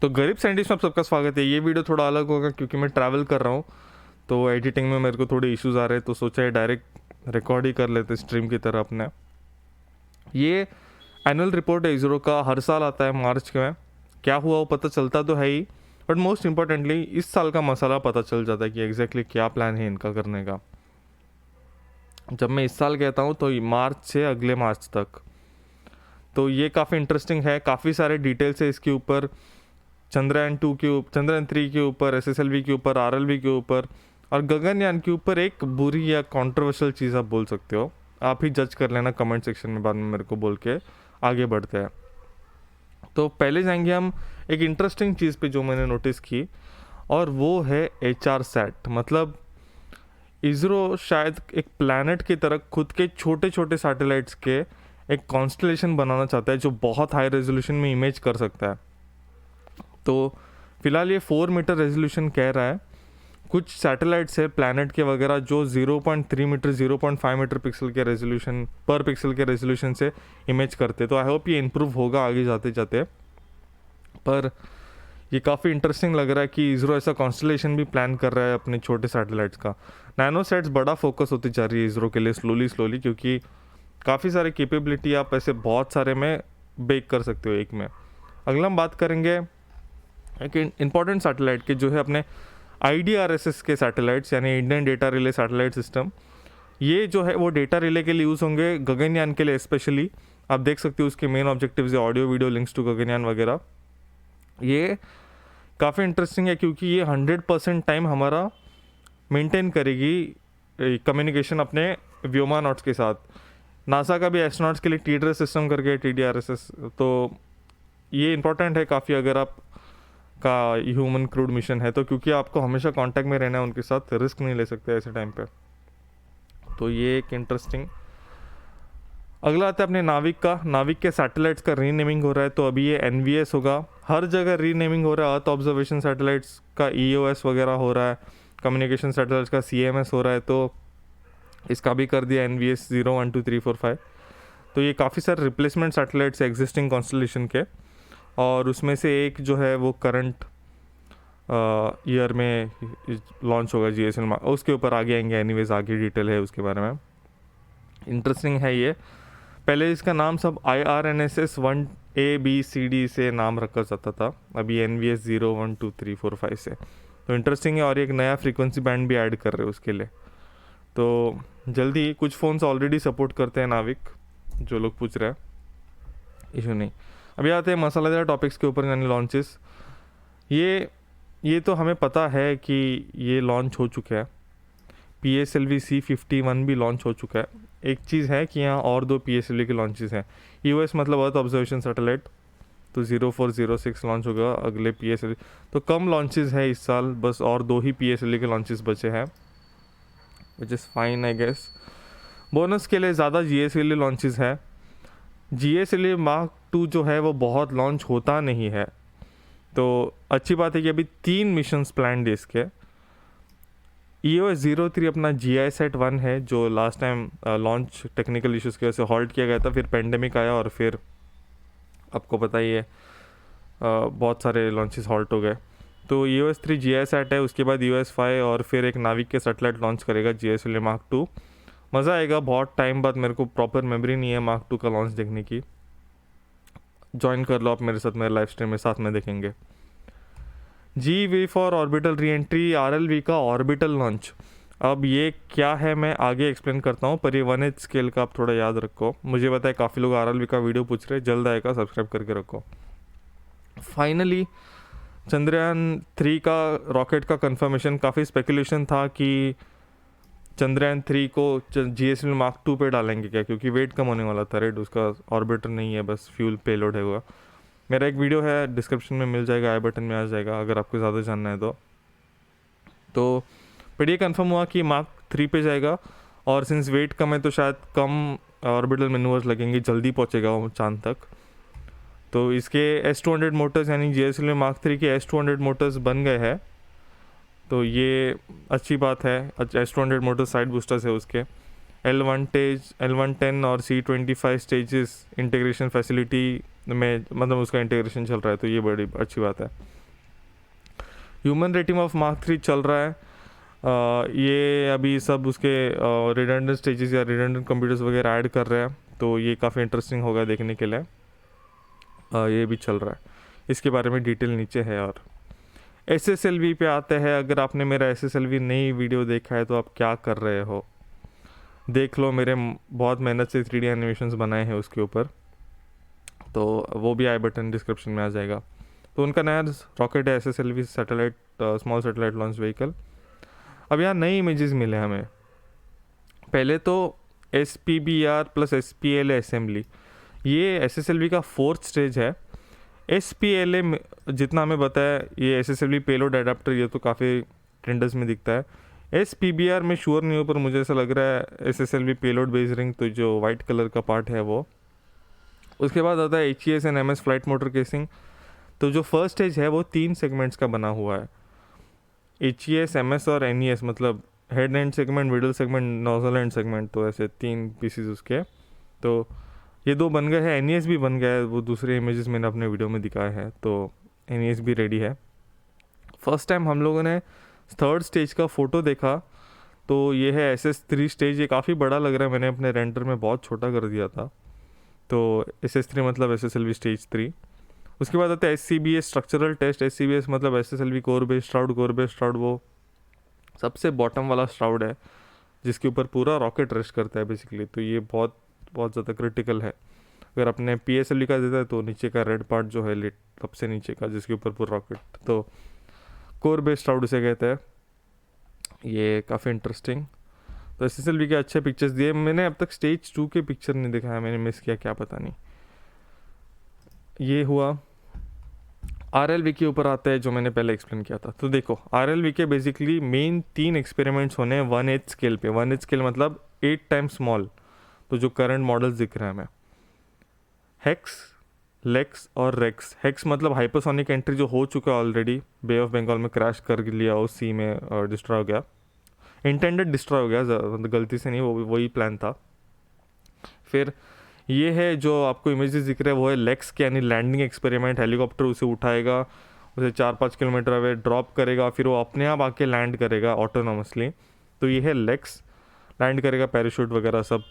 तो गरीब साइंटिस्ट में आप सबका स्वागत है। ये वीडियो थोड़ा अलग होगा क्योंकि मैं ट्रैवल कर रहा हूँ, तो एडिटिंग में मेरे को थोड़े इश्यूज आ रहे हैं, तो सोचा है डायरेक्ट रिकॉर्ड ही कर लेते स्ट्रीम की तरह अपने। ये एनुअल रिपोर्ट है इसरो का, हर साल आता है मार्च में। क्या हुआ वो पता चलता तो है ही, बट मोस्ट इम्पॉर्टेंटली इस साल का मसाला पता चल जाता है कि एग्जैक्टली क्या प्लान है इनका करने का। जब मैं इस साल कहता हूँ तो मार्च से अगले मार्च तक, तो ये काफ़ी इंटरेस्टिंग है। काफ़ी सारे डिटेल्स है इसके ऊपर, चंद्रयान 2 के ऊपर, चंद्रयान 3 के ऊपर, SSLV के ऊपर, RLV के ऊपर और गगनयान के ऊपर। एक बुरी या कंट्रोवर्शियल चीज़ आप बोल सकते हो, आप ही जज कर लेना कमेंट सेक्शन में, बाद में मेरे को बोल के आगे बढ़ते हैं। तो पहले जाएंगे हम एक इंटरेस्टिंग चीज़ पे जो मैंने नोटिस की, और वो है HRSAT। मतलब इसरो शायद एक प्लैनेट की तरह खुद के छोटे छोटे सैटेलाइट्स के एक कॉन्स्टलेशन बनाना चाहता है जो बहुत हाई रेजोल्यूशन में इमेज कर सकता है। तो फिलहाल ये 4 मीटर रेजोल्यूशन कह रहा है। कुछ सैटेलाइट्स है प्लैनेट के वगैरह जो 0.3 मीटर 0.5 मीटर पिक्सल के रेजोल्यूशन पर पिक्सल के रेजोल्यूशन से इमेज करते। तो आई होप ये इम्प्रूव होगा आगे जाते जाते। पर ये काफ़ी इंटरेस्टिंग लग रहा है कि इसरो ऐसा कॉन्स्टलेशन भी प्लान कर रहा है अपने छोटे सैटेलाइट्स का। नैनोसैट्स बड़ा फोकस होती जा रही है इसरो के लिए स्लोली स्लोली, क्योंकि काफ़ी सारे कैपेबिलिटी आप ऐसे बहुत सारे में बेक कर सकते हो एक में। अगला हम बात करेंगे एक इम्पॉर्टेंट सैटेलाइट के, जो है अपने IDRSS के सैटेलाइट्स, यानी Indian data relay satellite system. ये जो है वो डेटा रिले के लिए यूज़ होंगे, गगनयान के लिए स्पेशली। आप देख सकते हो उसके मेन ऑब्जेक्टिव्स है audio video links to Gaganyaan वगैरह। ये काफ़ी इंटरेस्टिंग है क्योंकि ये 100% टाइम हमारा मेंटेन करेगी कम्युनिकेशन अपने व्योमानॉट्स के साथ। नासा का भी एस्ट्रोनॉट्स के लिए TDRS सिस्टम करके TDRSS, तो ये इंपॉर्टेंट है काफ़ी अगर आप का ह्यूमन क्रूड मिशन है तो, क्योंकि आपको हमेशा कांटेक्ट में रहना है उनके साथ, रिस्क नहीं ले सकते ऐसे टाइम पे। तो ये एक इंटरेस्टिंग। अगला आता है अपने नाविक का। नाविक के सैटेलाइट्स का रीनेमिंग हो रहा है, तो अभी ये NVS होगा। हर जगह रीनेमिंग हो रहा है। अर्थ ऑब्जर्वेशन सैटेलाइट्स का EOS वगैरह हो रहा है, कम्युनिकेशन सैटेलाइट्स का CMS हो रहा है, तो इसका भी कर दिया NVS 0, 1, 2, 3, 4, 5। तो ये काफ़ी सारे रिप्लेसमेंट सैटेलाइट्स है एग्जिस्टिंग कॉन्स्टलेशन के, और उसमें से एक जो है वो करंट ईयर में लॉन्च होगा GSL। उसके ऊपर आगे आएंगे, एनीवेज आगे डिटेल है उसके बारे में। इंटरेस्टिंग है ये। पहले इसका नाम सब IRNSS 1A B C D से नाम रखा जाता था, अभी NVS 0, 1, 2, 3, 4, 5 से। तो इंटरेस्टिंग है, और एक नया फ्रीक्वेंसी बैंड भी ऐड कर रहे हैं उसके लिए। तो जल्दी कुछ फ़ोन्स ऑलरेडी सपोर्ट करते हैं नाविक, जो लोग पूछ रहे हैं, इशू नहीं। अभी आते हैं मसालेदार टॉपिक्स के ऊपर, यानी लॉन्चेस। ये तो हमें पता है कि ये लॉन्च हो चुका है। PSLV C51 भी लॉन्च हो चुका है। एक चीज़ है कि यहाँ और 2 PSLV के लॉन्चेस हैं। EOS मतलब अर्थ ऑब्जर्वेशन सैटेलाइट, तो 0406 लॉन्च होगा अगले PSLV। तो कम लॉन्चेस है इस साल, बस और 2 ही PSLV के लॉन्चेस बचे हैं, which is fine I guess. Bonus के लिए ज़्यादा GSLV लॉन्चेस है। GSLV Mark 2 जो है वो बहुत लॉन्च होता नहीं है, तो अच्छी बात है कि अभी 3 मिशंस प्लान्ड है इसके। EOS 03 अपना GISAT-1 है, जो last time launch technical issues की वजह से हॉल्ट किया गया था, फिर पेंडेमिक आया और फिर आपको पता ही है बहुत सारे लॉन्चेस हॉल्ट हो गए। तो EOS 3 GISAT है, उसके बाद EOS 5 और फिर एक नाविक के सैटेलाइट लॉन्च करेगा GSLV Mark 2। मज़ा आएगा, बहुत टाइम बाद। मेरे को प्रॉपर मेमोरी नहीं है Mark 2 का लॉन्च देखने की। ज्वाइन कर लो आप मेरे साथ, मेरे लाइव स्ट्रीम में साथ में देखेंगे। GV for orbital re entry, RLV का ऑर्बिटल लॉन्च। अब ये क्या है मैं आगे एक्सप्लेन करता हूँ, पर ये 1H स्केल का आप थोड़ा याद रखो। मुझे पता है काफ़ी लोग RLV का वीडियो पूछ रहे हैं, जल्द आएगा, सब्सक्राइब करके रखो। फाइनली चंद्रयान 3 का रॉकेट का कंफर्मेशन। काफ़ी स्पेकुलेशन था कि चंद्रयान 3 को GSLV Mark 2 पे डालेंगे क्या, क्योंकि वेट कम होने वाला था, राइट। उसका ऑर्बिटर नहीं है, बस फ्यूल पेलोड है हुआ। मेरा एक वीडियो है, डिस्क्रिप्शन में मिल जाएगा, आई बटन में आ जाएगा अगर आपको ज़्यादा जानना है तो पर ये कंफर्म हुआ कि Mark 3 पे जाएगा, और सिंस वेट कम है तो शायद कम ऑर्बिटल मैनूवर्स लगेंगे, जल्दी पहुंचेगा वो चांद तक। तो इसके S200 मोटर्स, यानी GSLV Mark 3 के S200 मोटर्स बन गए हैं, तो ये अच्छी बात है। S200 मोटर्स साइड बूस्टर्स है उसके। L110 और C25 स्टेजेस इंटीग्रेशन फैसिलिटी में मतलब उसका इंटीग्रेशन चल रहा है, तो ये बड़ी अच्छी बात है। ह्यूमन रेटिंग ऑफ मार्क 3 चल रहा है। ये अभी सब उसके रिडंडेंट स्टेजेस या रिडंडेंट कंप्यूटर्स वगैरह ऐड कर रहे हैं, तो ये काफ़ी इंटरेस्टिंग होगा देखने के लिए। ये भी चल रहा है, इसके बारे में डिटेल नीचे है। और SSLV पे आते हैं। अगर आपने मेरा SSLV नई वीडियो देखा है तो आप क्या कर रहे हो, देख लो, मेरे बहुत मेहनत से 3D एनिमेशंस बनाए हैं उसके ऊपर, तो वो भी आई बटन डिस्क्रिप्शन में आ जाएगा। तो उनका नया रॉकेट है SSLV, satellite, small satellite launch vehicle. अब यहाँ नई इमेजेस मिले हमें। पहले तो SPBR प्लस SPLA असेंबली, ये SSLV का 4th स्टेज है। SPLA जितना हमें बताया, ये SSLV पेलोड एडाप्टर, ये तो काफ़ी टेंडर्स में दिखता है। SPBR में श्योर नहीं हो, पर मुझे ऐसा लग रहा है SSLV पेलोड बेस रिंग, तो जो वाइट कलर का पार्ट है वो। उसके बाद आता है HES and MS flight motor casing. तो जो फर्स्ट स्टेज है वो 3 सेगमेंट्स का बना हुआ है, HES, MS और NES, मतलब head and segment, middle segment, nozzle and segment, तो ऐसे 3 पीसीज उसके। तो ये 2 बन गए हैं, NES भी बन गया है, वो दूसरे इमेजेस मैंने अपने वीडियो में दिखाए हैं, तो NES भी रेडी है। फर्स्ट टाइम हम लोगों ने 3rd स्टेज का फ़ोटो देखा, तो ये है SS3 स्टेज। ये काफ़ी बड़ा लग रहा है, मैंने अपने रेंडर में बहुत छोटा कर दिया था। तो SS3 मतलब SSLV स्टेज 3। उसके बाद आता है SCBA स्ट्रक्चरल टेस्ट। SCBA मतलब SSLV core based shroud. Core based shroud वो सबसे बॉटम वाला स्ट्राउड है जिसके ऊपर पूरा रॉकेट रेस्ट करता है बेसिकली, तो ये बहुत बहुत ज़्यादा क्रिटिकल है। अगर अपने PSLV का देता है तो नीचे का रेड पार्ट जो है लिट सबसे नीचे का, जिसके ऊपर पूरा रॉकेट, तो कोर बेस्ड स्ट्राउड उसे कहते हैं। ये काफ़ी इंटरेस्टिंग। तो SSLV के अच्छे पिक्चर्स दिए। मैंने अब तक स्टेज 2 के पिक्चर नहीं दिखाया, मैंने मिस किया क्या पता नहीं। ये हुआ। RLV के ऊपर आता है, जो मैंने पहले एक्सप्लेन किया था। तो देखो, RLV के बेसिकली मेन 3 एक्सपेरिमेंट्स होने हैं 1/8 स्केल पे। 1/8 स्केल मतलब 8 टाइम्स स्मॉल। तो जो करंट मॉडल्स दिख रहे हैं हमें, हेक्स, लेक्स और रेक्स। हेक्स मतलब हाइपरसोनिक एंट्री, जो हो चुका है ऑलरेडी, बे ऑफ बंगाल में क्रैश कर लिया, उस सी में डिस्ट्रॉय हो गया, इंटेंडेड डिस्ट्रॉय हो गया, मतलब गलती से नहीं, वो वही प्लान था। फिर ये है जो आपको इमेजेस दिख रहे हैं, वो है लेक्स के, यानी लैंडिंग एक्सपेरिमेंट। हेलीकॉप्टर उसे उठाएगा, उसे 4-5 किलोमीटर अवे ड्रॉप करेगा, फिर वो अपने आप आके लैंड करेगा ऑटोनोमसली। तो ये है लेक्स, लैंड करेगा, पैराशूट वगैरह सब,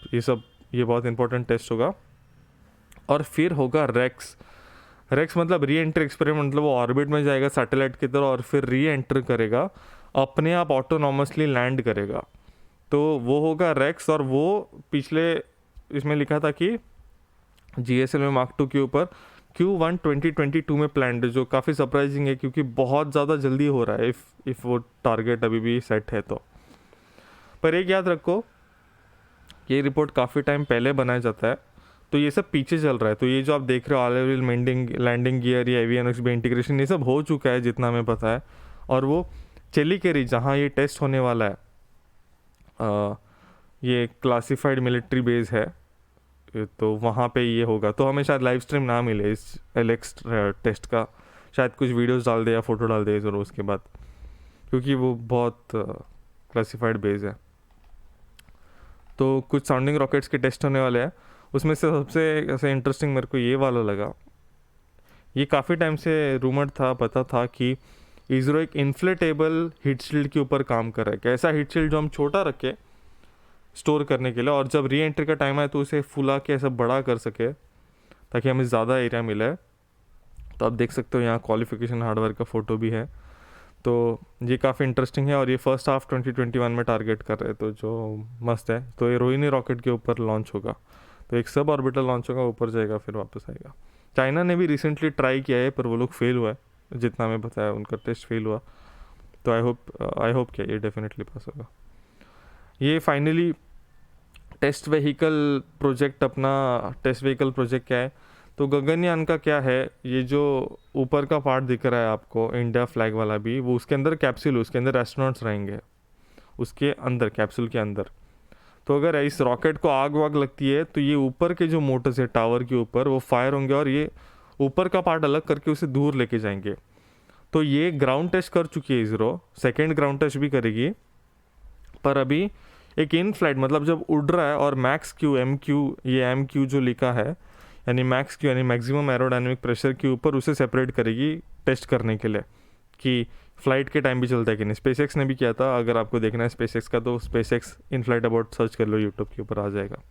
ये बहुत इंपॉर्टेंट टेस्ट होगा। और फिर होगा रेक्स। रेक्स मतलब री एंट्री एक्सपेरिमेंट, मतलब वो ऑर्बिट में जाएगा सैटेलाइट की तरह और फिर री एंटर करेगा, अपने आप ऑटोनॉमसली लैंड करेगा। तो वो होगा रेक्स। और वो पिछले इसमें लिखा था कि GSLV Mark 2 के ऊपर Q1 2022 में प्लान्ड, जो काफ़ी सरप्राइजिंग है क्योंकि बहुत ज़्यादा जल्दी हो रहा है इफ़ वो टारगेट अभी भी सेट है तो। पर एक याद रखो, ये रिपोर्ट काफ़ी टाइम पहले बनाया जाता है, तो ये सब पीछे चल रहा है। तो ये जो आप देख रहे हो ऑल लैंडिंग गियर या एवियनिक्स भी इंटीग्रेशन, ये सब हो चुका है जितना हमें पता है। और वो चेलिकेरी जहाँ ये टेस्ट होने वाला है, ये क्लासिफाइड मिलिट्री बेस है, तो वहाँ पे ये होगा। तो हमें शायद लाइव स्ट्रीम ना मिले इस LX टेस्ट का, शायद कुछ वीडियोस डाल दे या फ़ोटो डाल दे ज़रूर उसके बाद, क्योंकि वो बहुत क्लासिफाइड बेस है। तो कुछ साउंडिंग रॉकेट्स के टेस्ट होने वाले हैं। उसमें से सबसे ऐसे इंटरेस्टिंग मेरे को ये वाला लगा। ये काफ़ी टाइम से रूमर था, पता था कि इसरो एक इन्फ्लेटेबल हीट शील्ड के ऊपर काम कर रहा है। कैसा हीट शील्ड जो हम छोटा रखे स्टोर करने के लिए, और जब री एंट्री का टाइम आए तो उसे फुला के ऐसा बड़ा कर सके ताकि हमें ज़्यादा एरिया मिले। तो आप देख सकते हो यहाँ क्वालिफिकेशन हार्डवेयर का फ़ोटो भी है। तो ये काफ़ी इंटरेस्टिंग है और ये फर्स्ट हाफ 2021 में टारगेट कर रहे हैं, तो जो मस्त है। तो ये रोहिणी रॉकेट के ऊपर लॉन्च होगा, तो एक सब ऑर्बिटल लॉन्च होगा, ऊपर जाएगा फिर वापस आएगा। चाइना ने भी रिसेंटली ट्राई किया है, पर वो लोग फेल हुआ है, जितना हमें बताया उनका टेस्ट फेल हुआ। तो आई होप क्या ये डेफिनेटली पास होगा। ये फाइनली टेस्ट व्हीकल प्रोजेक्ट, अपना टेस्ट व्हीकल प्रोजेक्ट क्या है, तो गगनयान का क्या है, ये जो ऊपर का पार्ट दिख रहा है आपको इंडिया फ्लैग वाला भी, वो उसके अंदर कैप्सूल, उसके अंदर एस्ट्रोनॉट्स रहेंगे उसके अंदर, कैप्सूल के अंदर। तो अगर इस रॉकेट को आग वाग लगती है तो ये ऊपर के जो मोटर्स है टावर के ऊपर वो फायर होंगे और ये ऊपर का पार्ट अलग करके उसे दूर लेके जाएंगे। तो ये ग्राउंड टेस्ट कर चुकी है इसरो, सेकेंड ग्राउंड टेस्ट भी करेगी। पर अभी एक इन फ्लाइट, मतलब जब उड़ रहा है और मैक्स क्यू, MQ, ये MQ जो लिखा है, यानी मैक्स क्यू यानी मैक्सिमम एरोडायनेमिक प्रेशर के ऊपर उसे सेपरेट करेगी टेस्ट करने के लिए कि फ़्लाइट के टाइम भी चलता है कि नहीं। स्पेसएक्स ने भी किया था, अगर आपको देखना है स्पेसएक्स का तो SpaceX in flight about search कर लो, यूट्यूब के ऊपर आ जाएगा।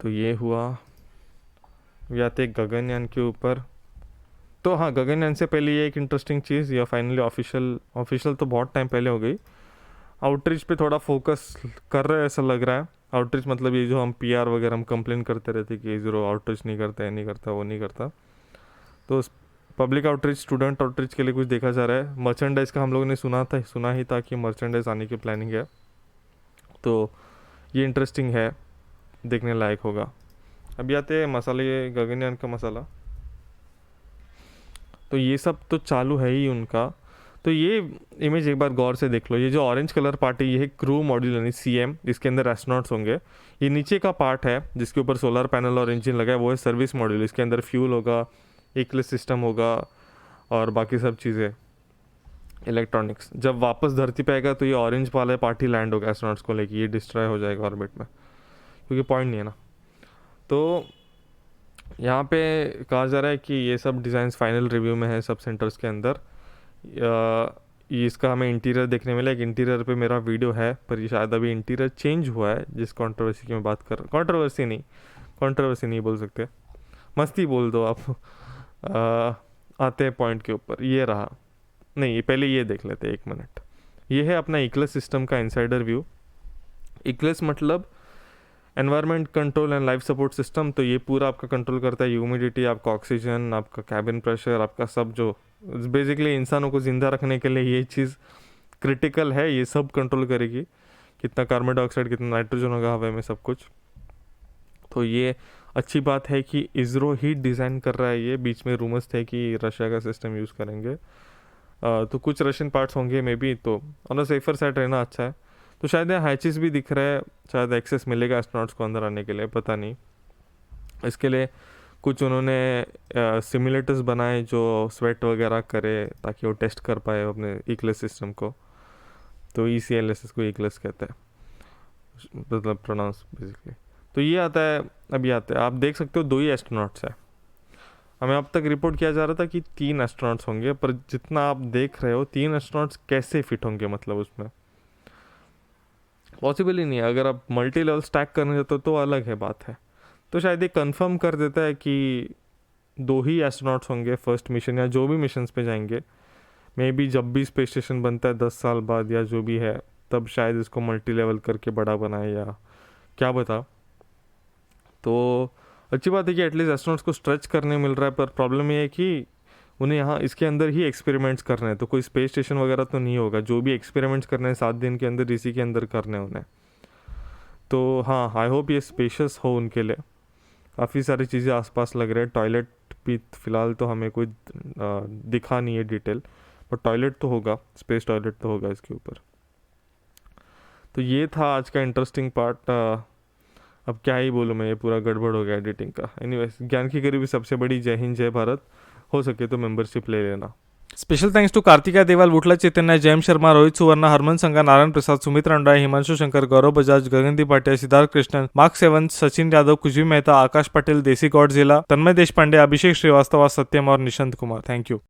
तो ये हुआ। अभी आते हैं गगनयान के ऊपर। तो हाँ, गगनयान से पहले ये एक इंटरेस्टिंग चीज़, या फाइनली ऑफिशियल तो बहुत टाइम पहले हो गई, आउटरीच पे थोड़ा फोकस कर रहे हैं ऐसा लग रहा है। आउटरीच मतलब ये जो हम पीआर वगैरह हम कंप्लेन करते रहते कि ज़ीरो आउटरीच नहीं करता, ये नहीं करता, वो नहीं करता, तो पब्लिक आउटरीच, स्टूडेंट आउटरीच के लिए कुछ देखा जा रहा है। मर्चेंडाइज का हम लोगों ने सुना ही था कि मर्चेंडाइज आने की प्लानिंग है, तो ये इंटरेस्टिंग है, देखने लायक होगा। अभी आते हैं मसाले, गगनयान का मसाला। तो ये सब तो चालू है ही उनका। तो ये इमेज एक बार गौर से देख लो, ये जो ऑरेंज कलर पार्ट है ये है क्रू मॉड्यूल यानी CM, इसके अंदर एस्ट्रोनॉट्स होंगे। ये नीचे का पार्ट है जिसके ऊपर सोलर पैनल और इंजन लगा है, वो है सर्विस मॉड्यूल। इसके अंदर फ्यूल होगा, इक्लिस सिस्टम होगा और बाकी सब चीज़ें, इलेक्ट्रॉनिक्स। जब वापस धरती पे आएगा तो ये ऑरेंज वाला पार्ट ही लैंड होगा एस्ट्रोनॉट्स को लेके, ये डिस्ट्रॉय हो जाएगा ऑर्बिट में, क्योंकि पॉइंट नहीं है ना। तो यहाँ पे कहा जा रहा है कि ये सब डिज़ाइंस फाइनल रिव्यू में है सब सेंटर्स के अंदर। इसका हमें इंटीरियर देखने मिला, एक इंटीरियर पे मेरा वीडियो है, पर ये शायद अभी इंटीरियर चेंज हुआ है, जिस कंट्रोवर्सी की मैं बात कर रहा हूँ। कंट्रोवर्सी नहीं बोल सकते, मस्ती बोल दो आप। आते हैं पॉइंट के ऊपर। ये रहा, नहीं पहले ये देख लेते हैं 1 मिनट। ये है अपना इक्लिस सिस्टम का इनसाइडर व्यू। इक्लिस मतलब environment control and life support system. तो ये पूरा आपका कंट्रोल करता है ह्यूमिडिटी, आपका ऑक्सीजन, आपका कैबिन प्रेशर, आपका सब, जो बेसिकली इंसानों को ज़िंदा रखने के लिए ये चीज़ क्रिटिकल है, ये सब कंट्रोल करेगी। कितना कार्बन डाइऑक्साइड, कितना नाइट्रोजन होगा हवा में, सब कुछ। तो ये अच्छी बात है कि इसरो ही डिज़ाइन कर रहा है ये। बीच में रूमर्स थे कि रशिया का सिस्टम यूज़ करेंगे, तो कुछ रशियन पार्ट्स होंगे मे बी, तो ऑन द सेफर साइड रहना अच्छा है। तो शायद यहाँ हैचेस भी दिख रहा है, शायद एक्सेस मिलेगा एस्ट्रोनॉट्स को अंदर आने के लिए, पता नहीं। इसके लिए कुछ उन्होंने सिमुलेटर्स बनाए जो स्वेट वगैरह करे ताकि वो टेस्ट कर पाए अपने इक्लिस सिस्टम को। तो ECLS को इक्लिस कहते हैं, मतलब प्रोनाउंस बेसिकली। तो ये आता है, अभी आता है, आप देख सकते हो 2 ही एस्ट्रोनॉट्स है। हमें अब तक रिपोर्ट किया जा रहा था कि 3 एस्ट्रोनॉट्स होंगे, पर जितना आप देख रहे हो 3 एस्ट्रोनॉट्स कैसे फिट होंगे, मतलब उसमें पॉसिबल ही नहीं है। अगर आप मल्टी लेवल स्टैक करने जाते हो तो अलग है बात है। तो शायद ये कंफर्म कर देता है कि 2 ही एस्ट्रोनॉट्स होंगे फर्स्ट मिशन, या जो भी मिशंस पे जाएंगे। मे बी जब भी स्पेस स्टेशन बनता है 10 साल बाद या जो भी है, तब शायद इसको मल्टी लेवल करके बड़ा बनाए, या क्या बता। तो अच्छी बात है कि एटलीस्ट एस्ट्रोनॉट्स को स्ट्रेच करने मिल रहा है, पर प्रॉब्लम ये है कि उन्हें यहाँ इसके अंदर ही एक्सपेरिमेंट्स करने हैं। तो कोई स्पेस स्टेशन वगैरह तो नहीं होगा, जो भी एक्सपेरिमेंट्स करने हैं 7 दिन के अंदर इसी के अंदर करने उन्हें। तो हाँ, आई होप ये स्पेशियस हो उनके लिए। काफ़ी सारी चीज़ें आसपास लग रहे हैं। टॉयलेट भी फ़िलहाल तो हमें कोई दिखा नहीं है डिटेल, बट टॉयलेट तो होगा, स्पेस टॉयलेट तो होगा इसके ऊपर। तो ये था आज का इंटरेस्टिंग पार्ट। अब क्या ही बोलूँ मैं, ये पूरा गड़बड़ हो गया एडिटिंग का। एनीवेज, ज्ञान की गरीबी सबसे बड़ी। जय हिंद, जय भारत। हो सके तो मेंबरशिप ले लेना। स्पेशल थैंक्स टू कार्तिका देवाल, वुटला चैतन्य, जयम शर्मा, रोहित सुवर्णा, हरमन संघा, नारायण प्रसाद, सुमित रंडाई, हिमांशु शंकर, गौरव बजाज, गगनदीप भाटिया, सिद्धार्थ कृष्णन, मार्क सेवन, सचिन यादव, कुजवी मेहता, आकाश पटेल, देसी गौड जिला, तन्मय देशपांडे, अभिषेक श्रीवास्तव, सत्यम और निशंत कुमार। Thank you.